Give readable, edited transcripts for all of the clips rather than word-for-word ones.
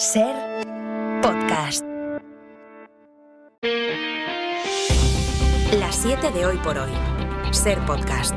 Ser Podcast. Las 7 de hoy por hoy. Ser Podcast.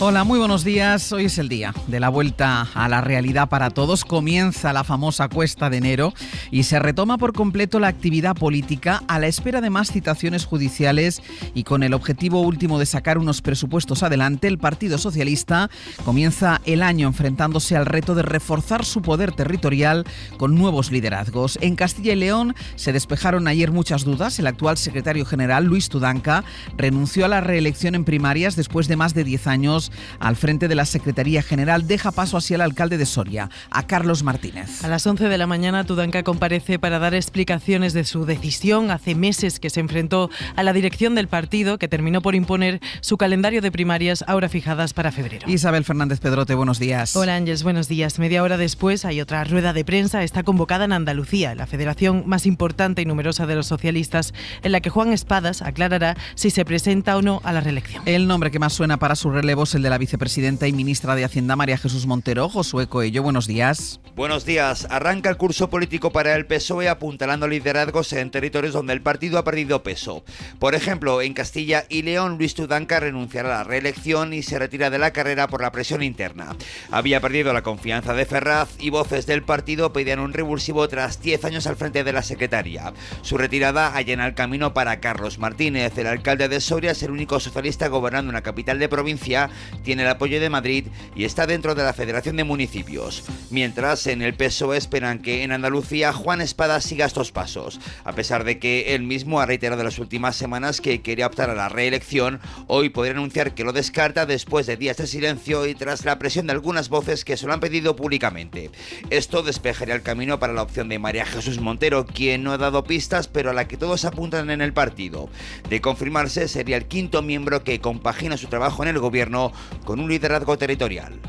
Hola, muy buenos días. Hoy es el día de la vuelta a la realidad para todos. Comienza la famosa cuesta de enero y se retoma por completo la actividad política a la espera de más citaciones judiciales y con el objetivo último de sacar unos presupuestos adelante. El Partido Socialista comienza el año enfrentándose al reto de reforzar su poder territorial con nuevos liderazgos. En Castilla y León se despejaron ayer muchas dudas. El actual secretario general, Luis Tudanca, renunció a la reelección en primarias después de más de 10 años al frente de la Secretaría General. Deja paso así al alcalde de Soria, a Carlos Martínez. A las 11 de la mañana Tudanca comparece para dar explicaciones de su decisión. Hace meses que se enfrentó a la dirección del partido, que terminó por imponer su calendario de primarias ahora fijadas para febrero. Isabel Fernández Pedrote, buenos días. Hola Ángeles, buenos días. Media hora después hay otra rueda de prensa. Está convocada en Andalucía, la federación más importante y numerosa de los socialistas, en la que Juan Espadas aclarará si se presenta o no a la reelección. El nombre que más suena para su relevo es el de la vicepresidenta y ministra de Hacienda, María Jesús Montero. Josué Coello, buenos días. Buenos días. Arranca el curso político para el PSOE apuntalando liderazgos en territorios donde el partido ha perdido peso. Por ejemplo, en Castilla y León, Luis Tudanca renunciará a la reelección y se retira de la carrera por la presión interna. Había perdido la confianza de Ferraz y voces del partido pedían un revulsivo tras 10 años al frente de la secretaría. Su retirada allana el camino para Carlos Martínez. El alcalde de Soria es el único socialista gobernando una capital de provincia, tiene el apoyo de Madrid y está dentro de la Federación de Municipios. Mientras, en el PSOE esperan que en Andalucía Juan Espadas siga estos pasos. A pesar de que él mismo ha reiterado en las últimas semanas que quería optar a la reelección, hoy podría anunciar que lo descarta después de días de silencio y tras la presión de algunas voces que se lo han pedido públicamente. Esto despejaría el camino para la opción de María Jesús Montero, quien no ha dado pistas, pero a la que todos apuntan en el partido. De confirmarse, sería el quinto miembro que compagina su trabajo en el gobierno con un liderazgo territorial.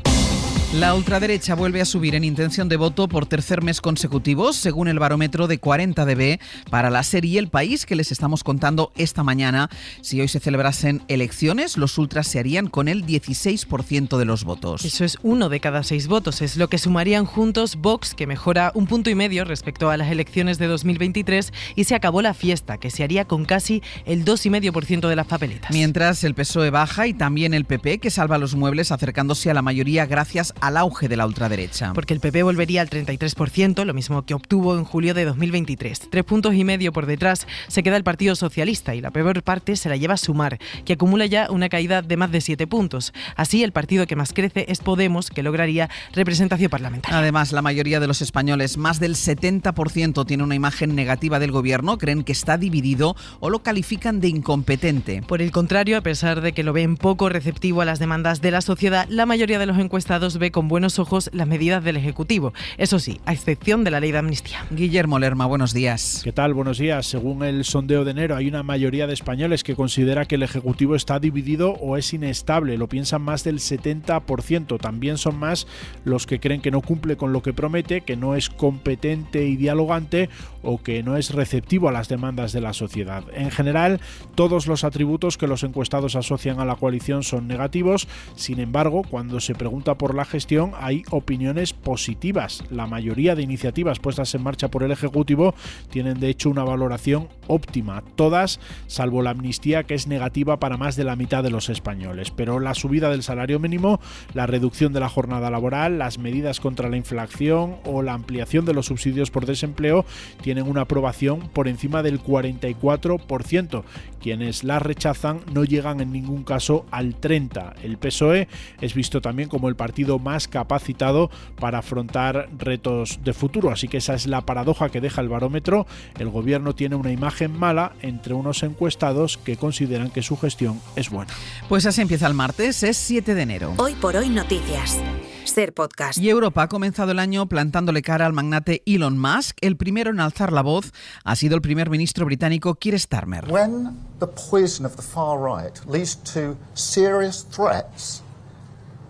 La ultraderecha vuelve a subir en intención de voto por tercer mes consecutivo, según el barómetro de 40dB para la serie El País, que les estamos contando esta mañana. Si hoy se celebrasen elecciones, los ultras se harían con el 16% de los votos. Eso es 1 de cada 6 votos. Es lo que sumarían juntos Vox, que mejora 1,5 puntos respecto a las elecciones de 2023, y se acabó la fiesta, que se haría con casi el 2,5% de las papeletas. Mientras el PSOE baja y también el PP, que salva los muebles acercándose a la mayoría gracias al auge de la ultraderecha. Porque el PP volvería al 33%, lo mismo que obtuvo en julio de 2023. 3,5 puntos por detrás se queda el Partido Socialista y la peor parte se la lleva Sumar, que acumula ya una caída de más de 7 puntos. Así, el partido que más crece es Podemos, que lograría representación parlamentaria. Además, la mayoría de los españoles, más del 70%, tiene una imagen negativa del gobierno, creen que está dividido o lo califican de incompetente. Por el contrario, a pesar de que lo ven poco receptivo a las demandas de la sociedad, la mayoría de los encuestados ve con buenos ojos las medidas del Ejecutivo. Eso sí, a excepción de la ley de amnistía. Guillermo Lerma, buenos días. ¿Qué tal? Buenos días. Según el sondeo de enero, hay una mayoría de españoles que considera que el Ejecutivo está dividido o es inestable. Lo piensan más del 70%. También son más los que creen que no cumple con lo que promete, que no es competente y dialogante o que no es receptivo a las demandas de la sociedad. En general, todos los atributos que los encuestados asocian a la coalición son negativos. Sin embargo, cuando se pregunta por la gestión, hay opiniones positivas. La mayoría de iniciativas puestas en marcha por el Ejecutivo tienen de hecho una valoración óptima. Todas, salvo la amnistía, que es negativa para más de la mitad de los españoles. Pero la subida del salario mínimo, la reducción de la jornada laboral, las medidas contra la inflación o la ampliación de los subsidios por desempleo tienen una aprobación por encima del 44%. Quienes las rechazan no llegan en ningún caso al 30%. El PSOE es visto también como el partido más capacitado para afrontar retos de futuro, así que esa es la paradoja que deja el barómetro. El gobierno tiene una imagen mala entre unos encuestados que consideran que su gestión es buena. Pues así empieza el martes, es 7 de enero. Hoy por hoy noticias. Ser Podcast. Y Europa ha comenzado el año plantándole cara al magnate Elon Musk. El primero en alzar la voz ha sido el primer ministro británico Keir Starmer. When the poison of the far right leads to serious threats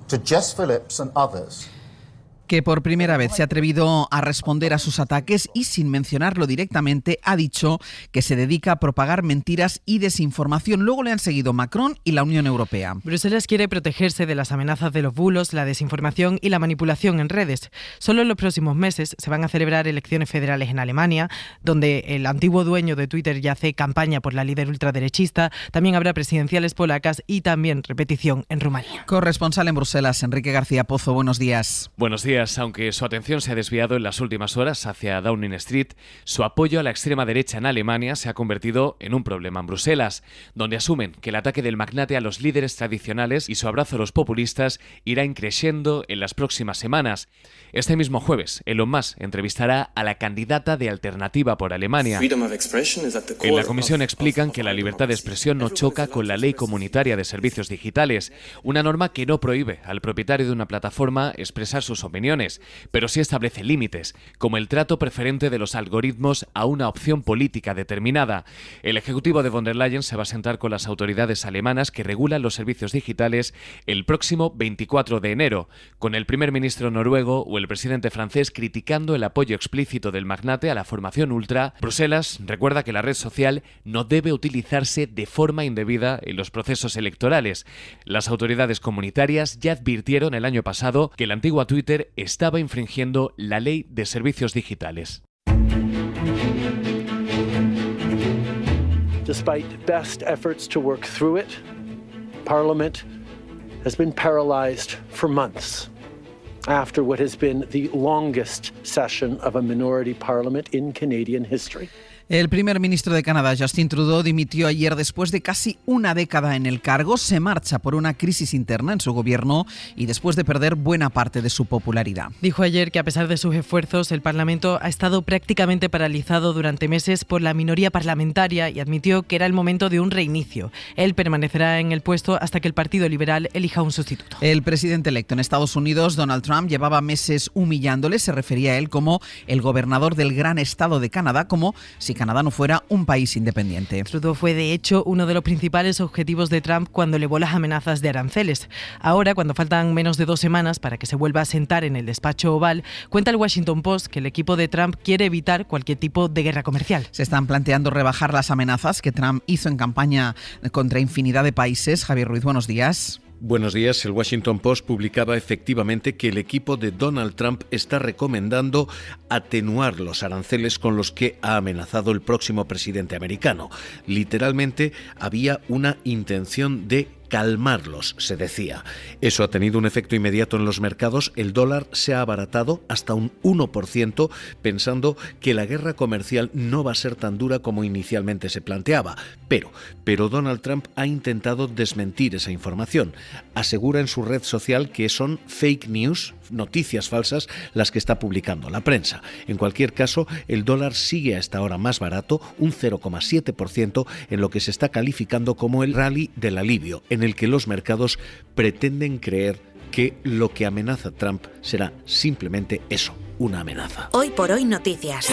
to Jess Phillips and others, que por primera vez se ha atrevido a responder a sus ataques y, sin mencionarlo directamente, ha dicho que se dedica a propagar mentiras y desinformación. Luego le han seguido Macron y la Unión Europea. Bruselas quiere protegerse de las amenazas de los bulos, la desinformación y la manipulación en redes. Solo en los próximos meses se van a celebrar elecciones federales en Alemania, donde el antiguo dueño de Twitter ya hace campaña por la líder ultraderechista. También habrá presidenciales polacas y también repetición en Rumanía. Corresponsal en Bruselas, Enrique García Pozo, buenos días. Buenos días. Aunque su atención se ha desviado en las últimas horas hacia Downing Street, su apoyo a la extrema derecha en Alemania se ha convertido en un problema en Bruselas, donde asumen que el ataque del magnate a los líderes tradicionales y su abrazo a los populistas irá creciendo en las próximas semanas. Este mismo jueves, Elon Musk entrevistará a la candidata de Alternativa por Alemania. En la comisión explican que la libertad de expresión no choca con la ley comunitaria de servicios digitales, una norma que no prohíbe al propietario de una plataforma expresar sus opiniones, pero sí establece límites, como el trato preferente de los algoritmos a una opción política determinada. El ejecutivo de von der Leyen se va a sentar con las autoridades alemanas que regulan los servicios digitales el próximo 24 de enero, con el primer ministro noruego o el presidente francés criticando el apoyo explícito del magnate a la formación ultra. Bruselas recuerda que la red social no debe utilizarse de forma indebida en los procesos electorales. Las autoridades comunitarias ya advirtieron el año pasado que la antigua Twitter estaba infringiendo la ley de servicios digitales. Despite best efforts to work through it, Parliament has been paralyzed for months after what has been the longest session of a minority parliament in Canadian history. El primer ministro de Canadá, Justin Trudeau, dimitió ayer después de casi una década en el cargo. Se marcha por una crisis interna en su gobierno y después de perder buena parte de su popularidad. Dijo ayer que a pesar de sus esfuerzos, el Parlamento ha estado prácticamente paralizado durante meses por la minoría parlamentaria y admitió que era el momento de un reinicio. Él permanecerá en el puesto hasta que el Partido Liberal elija un sustituto. El presidente electo en Estados Unidos, Donald Trump, llevaba meses humillándole. Se refería a él como el gobernador del gran estado de Canadá, como si Canadá no fuera un país independiente. Trudeau fue, de hecho, uno de los principales objetivos de Trump cuando elevó las amenazas de aranceles. Ahora, cuando faltan menos de 2 semanas para que se vuelva a sentar en el despacho oval, cuenta el Washington Post que el equipo de Trump quiere evitar cualquier tipo de guerra comercial. Se están planteando rebajar las amenazas que Trump hizo en campaña contra infinidad de países. Javier Ruiz, buenos días. Buenos días. El Washington Post publicaba efectivamente que el equipo de Donald Trump está recomendando atenuar los aranceles con los que ha amenazado el próximo presidente americano. Literalmente había una intención de calmarlos, se decía. Eso ha tenido un efecto inmediato en los mercados. El dólar se ha abaratado hasta un 1%, pensando que la guerra comercial no va a ser tan dura como inicialmente se planteaba. Pero Donald Trump ha intentado desmentir esa información. Asegura en su red social que son fake news, noticias falsas, las que está publicando la prensa. En cualquier caso, el dólar sigue a esta hora más barato, un 0,7%, en lo que se está calificando como el rally del alivio, en el que los mercados pretenden creer que lo que amenaza Trump será simplemente eso, una amenaza. Hoy por hoy noticias.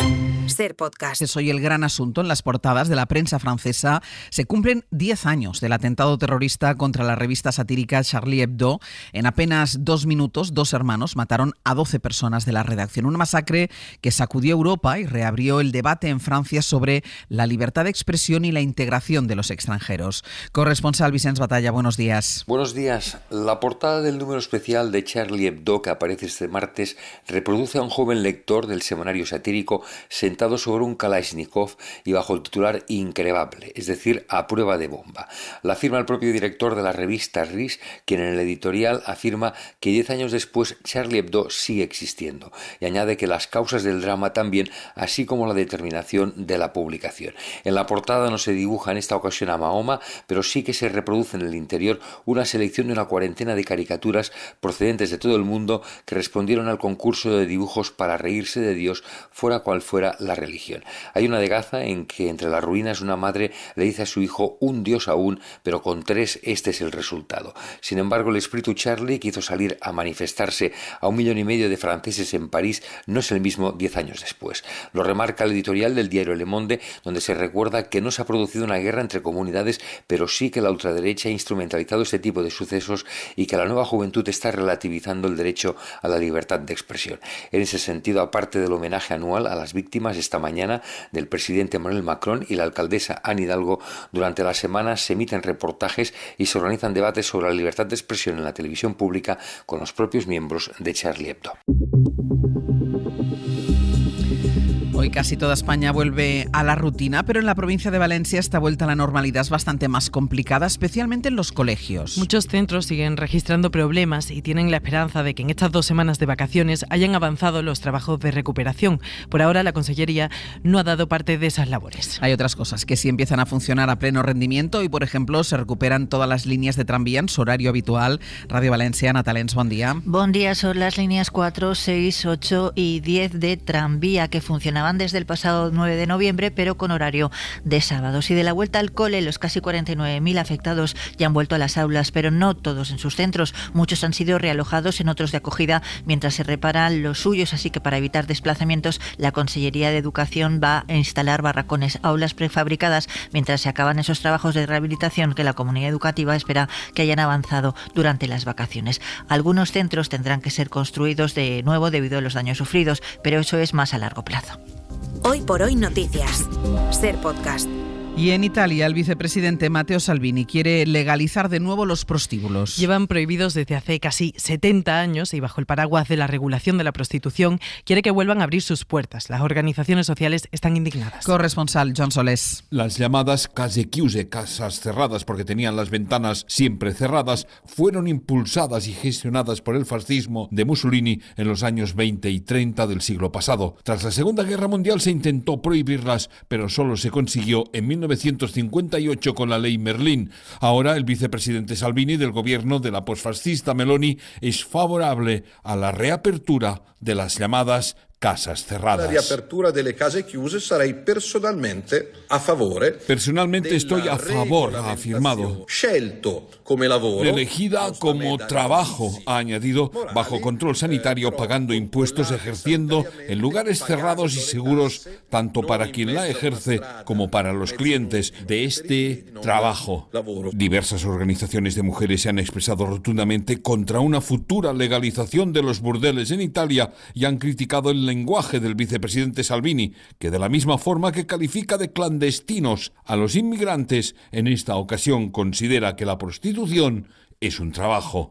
Ser podcast. Es hoy el gran asunto en las portadas de la prensa francesa. Se cumplen 10 años del atentado terrorista contra la revista satírica Charlie Hebdo. En apenas 2 minutos, 2 hermanos mataron a 12 personas de la redacción. Una masacre que sacudió Europa y reabrió el debate en Francia sobre la libertad de expresión y la integración de los extranjeros. Corresponsal Vicens Batalla, buenos días. Buenos días. La portada del número especial de Charlie Hebdo que aparece este martes reproduce a un joven lector del semanario satírico sentado sobre un Kalashnikov y bajo el titular increíble, es decir, a prueba de bomba. La afirma el propio director de la revista RIS, quien en el editorial afirma que 10 años después Charlie Hebdo sigue existiendo y añade que las causas del drama también, así como la determinación de la publicación. En la portada no se dibuja en esta ocasión a Mahoma, pero sí que se reproduce en el interior una selección de una cuarentena de caricaturas procedentes de todo el mundo que respondieron al concurso de dibujos tiempos para reírse de Dios, fuera cual fuera la religión. Hay una de Gaza en que entre las ruinas una madre le dice a su hijo un Dios aún, pero con 3 este es el resultado. Sin embargo, el espíritu Charlie, que hizo salir a manifestarse a 1,5 millones de franceses en París, no es el mismo 10 años después. Lo remarca el editorial del diario Le Monde, donde se recuerda que no se ha producido una guerra entre comunidades, pero sí que la ultraderecha ha instrumentalizado este tipo de sucesos y que la nueva juventud está relativizando el derecho a la libertad de expresión. En ese sentido, aparte del homenaje anual a las víctimas esta mañana del presidente Emmanuel Macron y la alcaldesa Anne Hidalgo, durante la semana se emiten reportajes y se organizan debates sobre la libertad de expresión en la televisión pública con los propios miembros de Charlie Hebdo. Hoy casi toda España vuelve a la rutina, pero en la provincia de Valencia esta vuelta a la normalidad es bastante más complicada, especialmente en los colegios. Muchos centros siguen registrando problemas y tienen la esperanza de que en estas 2 semanas de vacaciones hayan avanzado los trabajos de recuperación. Por ahora la Consellería no ha dado parte de esas labores. Hay otras cosas que sí empiezan a funcionar a pleno rendimiento y, por ejemplo, se recuperan todas las líneas de tranvía en su horario habitual. Radio Valencia, Natalens, buen día. Buen día, son las líneas 4, 6, 8 y 10 de tranvía que funcionaban desde el pasado 9 de noviembre, pero con horario de sábados. Y de la vuelta al cole, los casi 49.000 afectados ya han vuelto a las aulas, pero no todos en sus centros. Muchos han sido realojados en otros de acogida mientras se reparan los suyos, así que para evitar desplazamientos, la Consellería de Educación va a instalar barracones, aulas prefabricadas, mientras se acaban esos trabajos de rehabilitación que la comunidad educativa espera que hayan avanzado durante las vacaciones. Algunos centros tendrán que ser construidos de nuevo debido a los daños sufridos, pero eso es más a largo plazo. Hoy por hoy noticias. Ser podcast. Y en Italia, el vicepresidente Matteo Salvini quiere legalizar de nuevo los prostíbulos. Llevan prohibidos desde hace casi 70 años y bajo el paraguas de la regulación de la prostitución quiere que vuelvan a abrir sus puertas. Las organizaciones sociales están indignadas. Corresponsal John Solés. Las llamadas case chiuse, casas cerradas porque tenían las ventanas siempre cerradas, fueron impulsadas y gestionadas por el fascismo de Mussolini en los años 20 y 30 del siglo pasado. Tras la Segunda Guerra Mundial se intentó prohibirlas, pero solo se consiguió en 1958 con la ley Merlín. Ahora el vicepresidente Salvini del gobierno de la posfascista Meloni es favorable a la reapertura de las llamadas casas cerradas. La reapertura delle case chiuse sarei personalmente a favore. Personalmente estoy a favor, ha afirmado. Scelto come lavoro. Elegida como trabajo, ha añadido, bajo control sanitario, pagando impuestos, ejerciendo en lugares cerrados y seguros, tanto para quien la ejerce como para los clientes de este trabajo. Diversas organizaciones de mujeres se han expresado rotundamente contra una futura legalización de los burdeles en Italia y han criticado el lenguaje del vicepresidente Salvini, que de la misma forma que califica de clandestinos a los inmigrantes, en esta ocasión considera que la prostitución es un trabajo.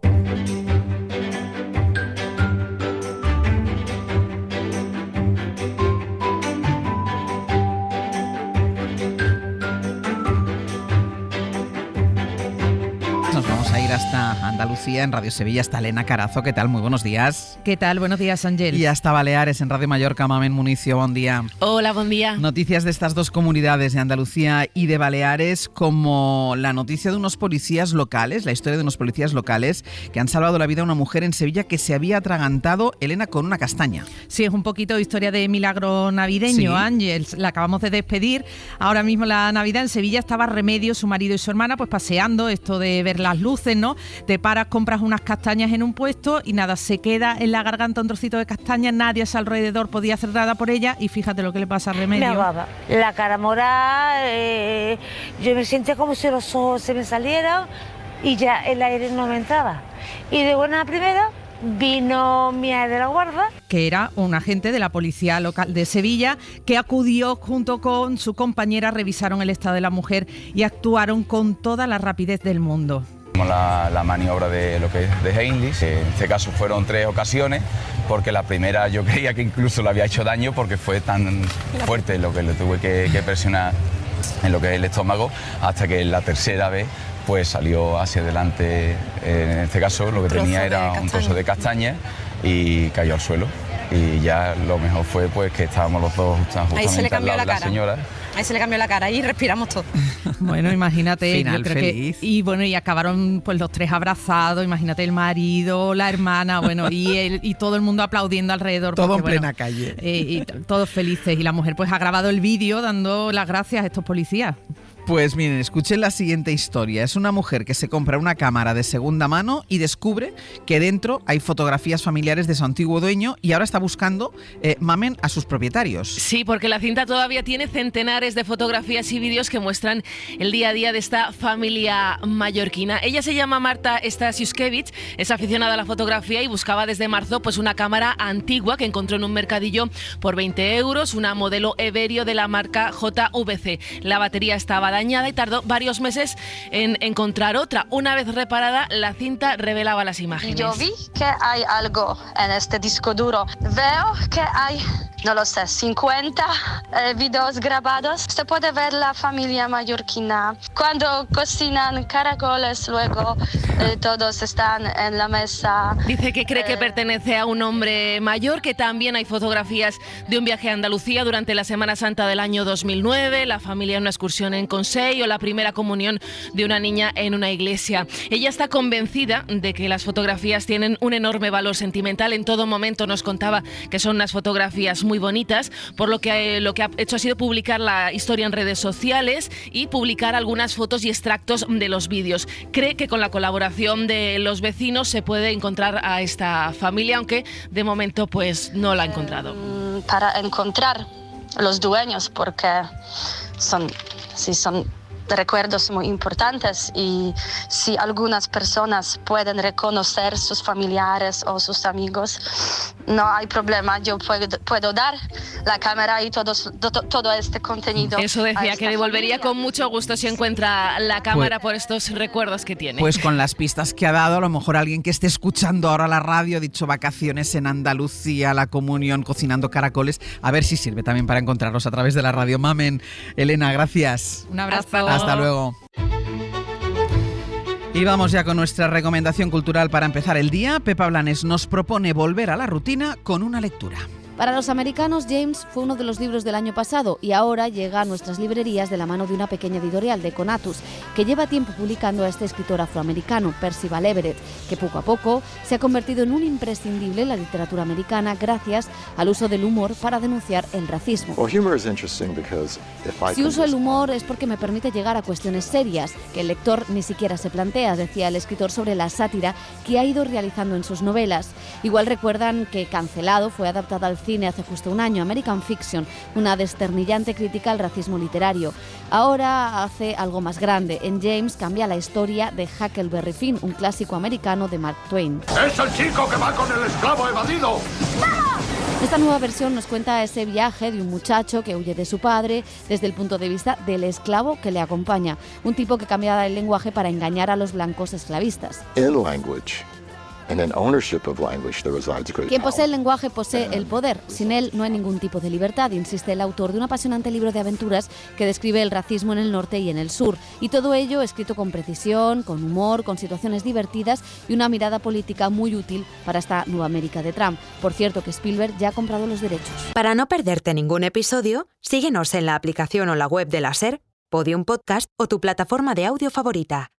Nos vamos a ir hasta Andalucía, en Radio Sevilla, hasta Elena Carazo. ¿Qué tal? Muy buenos días. ¿Qué tal? Buenos días, Ángel. Y hasta Baleares, en Radio Mallorca, Mamen Municio. Buen día. Hola, buen día. Noticias de estas dos comunidades, de Andalucía y de Baleares, como la noticia de unos policías locales, la historia de unos policías locales que han salvado la vida a una mujer en Sevilla que se había atragantado, Elena, con una castaña. Sí, es un poquito historia de milagro navideño, sí. Ángel. La acabamos de despedir. Ahora mismo la Navidad en Sevilla estaba Remedios, su marido y su hermana, pues paseando, esto de ver las luces, ¿no? Te paras, compras unas castañas en un puesto y nada, se queda en la garganta un trocito de castaña, nadie a su alrededor podía hacer nada por ella y fíjate lo que le pasa a Remedios. Me ahogaba. La cara morada, yo me sentía como si los ojos se me salieran y ya el aire no me entraba. Y de buena primera vino mi de la guarda, que era un agente de la policía local de Sevilla, que acudió junto con su compañera, revisaron el estado de la mujer y actuaron con toda la rapidez del mundo. La maniobra de lo que es de Heimlich, en este caso fueron 3 ocasiones, porque la primera yo creía que incluso le había hecho daño porque fue tan fuerte lo que le tuve que presionar en lo que es el estómago, hasta que la tercera vez pues salió hacia adelante. En este caso lo que tenía era un trozo de castaña y cayó al suelo. y ya lo mejor fue pues que estábamos los dos justamente al lado de la señora. Ahí se le cambió la cara y respiramos todos. Bueno, imagínate, Final yo creo feliz. y bueno, y acabaron pues los tres abrazados, imagínate el marido, la hermana, bueno, y todo el mundo aplaudiendo alrededor. Todo porque, en plena calle. Y todos felices. Y la mujer pues ha grabado el vídeo dando las gracias a estos policías. Pues miren, escuchen la siguiente historia. Es una mujer que se compra una cámara de segunda mano y descubre que dentro hay fotografías familiares de su antiguo dueño y ahora está buscando mamen a sus propietarios. Sí, porque la cinta todavía tiene centenares de fotografías y vídeos que muestran el día a día de esta familia mallorquina. Ella se llama Marta Stasiuskevich, es aficionada a la fotografía y buscaba desde marzo pues una cámara antigua que encontró en un mercadillo por 20 euros, una modelo Everio de la marca JVC. La batería estaba dañada y tardó varios meses en encontrar otra. Una vez reparada, la cinta revelaba las imágenes. Yo vi que hay algo en este disco duro. Veo que hay, no lo sé, 50 videos grabados. Se puede ver la familia mallorquina. Cuando cocinan caracoles, luego todos están en la mesa. Dice que cree que pertenece a un hombre mayor, que también hay fotografías de un viaje a Andalucía durante la Semana Santa del año 2009, la familia en una excursión en Consell o la primera comunión de una niña en una iglesia. Ella está convencida de que las fotografías tienen un enorme valor sentimental. En todo momento nos contaba que son unas fotografías muy bonitas, por lo que ha hecho ha sido publicar la historia en redes sociales y publicar algunas fotos y extractos de los vídeos. Cree que con la colaboración de los vecinos se puede encontrar a esta familia, aunque de momento pues no la ha encontrado. Para encontrar los dueños, porque son recuerdos muy importantes, y si algunas personas pueden reconocer sus familiares o sus amigos, no hay problema, yo puedo dar la cámara y todo este contenido. Eso decía, que devolvería con mucho gusto si encuentra la cámara por estos recuerdos que tiene. Pues con las pistas que ha dado, a lo mejor alguien que esté escuchando ahora la radio, ha dicho vacaciones en Andalucía, la comunión, cocinando caracoles, a ver si sirve también para encontrarlos a través de la radio. Mamen, Elena, gracias. Un abrazo. Hasta luego. Y vamos ya con nuestra recomendación cultural para empezar el día. Pepa Blanes nos propone volver a la rutina con una lectura. Para los americanos, James fue uno de los libros del año pasado y ahora llega a nuestras librerías de la mano de una pequeña editorial de Conatus, que lleva tiempo publicando a este escritor afroamericano, Percival Everett, que poco a poco se ha convertido en un imprescindible en la literatura americana gracias al uso del humor para denunciar el racismo. Si uso el humor es porque me permite llegar a cuestiones serias que el lector ni siquiera se plantea, decía el escritor sobre la sátira que ha ido realizando en sus novelas. Igual recuerdan que Cancelado fue adaptada al cine hace justo un año, American Fiction, una desternillante crítica al racismo literario. Ahora hace algo más grande. En James cambia la historia de Huckleberry Finn, un clásico americano de Mark Twain. ¡Es el chico que va con el esclavo evadido! Esta nueva versión nos cuenta ese viaje de un muchacho que huye de su padre desde el punto de vista del esclavo que le acompaña, un tipo que cambia el lenguaje para engañar a los blancos esclavistas. Quien posee el lenguaje posee el poder. Sin él no hay ningún tipo de libertad, insiste el autor de un apasionante libro de aventuras que describe el racismo en el norte y en el sur. Y todo ello escrito con precisión, con humor, con situaciones divertidas y una mirada política muy útil para esta nueva América de Trump. Por cierto, que Spielberg ya ha comprado los derechos. Para no perderte ningún episodio, síguenos en la aplicación o la web de la SER, Podium Podcast o tu plataforma de audio favorita.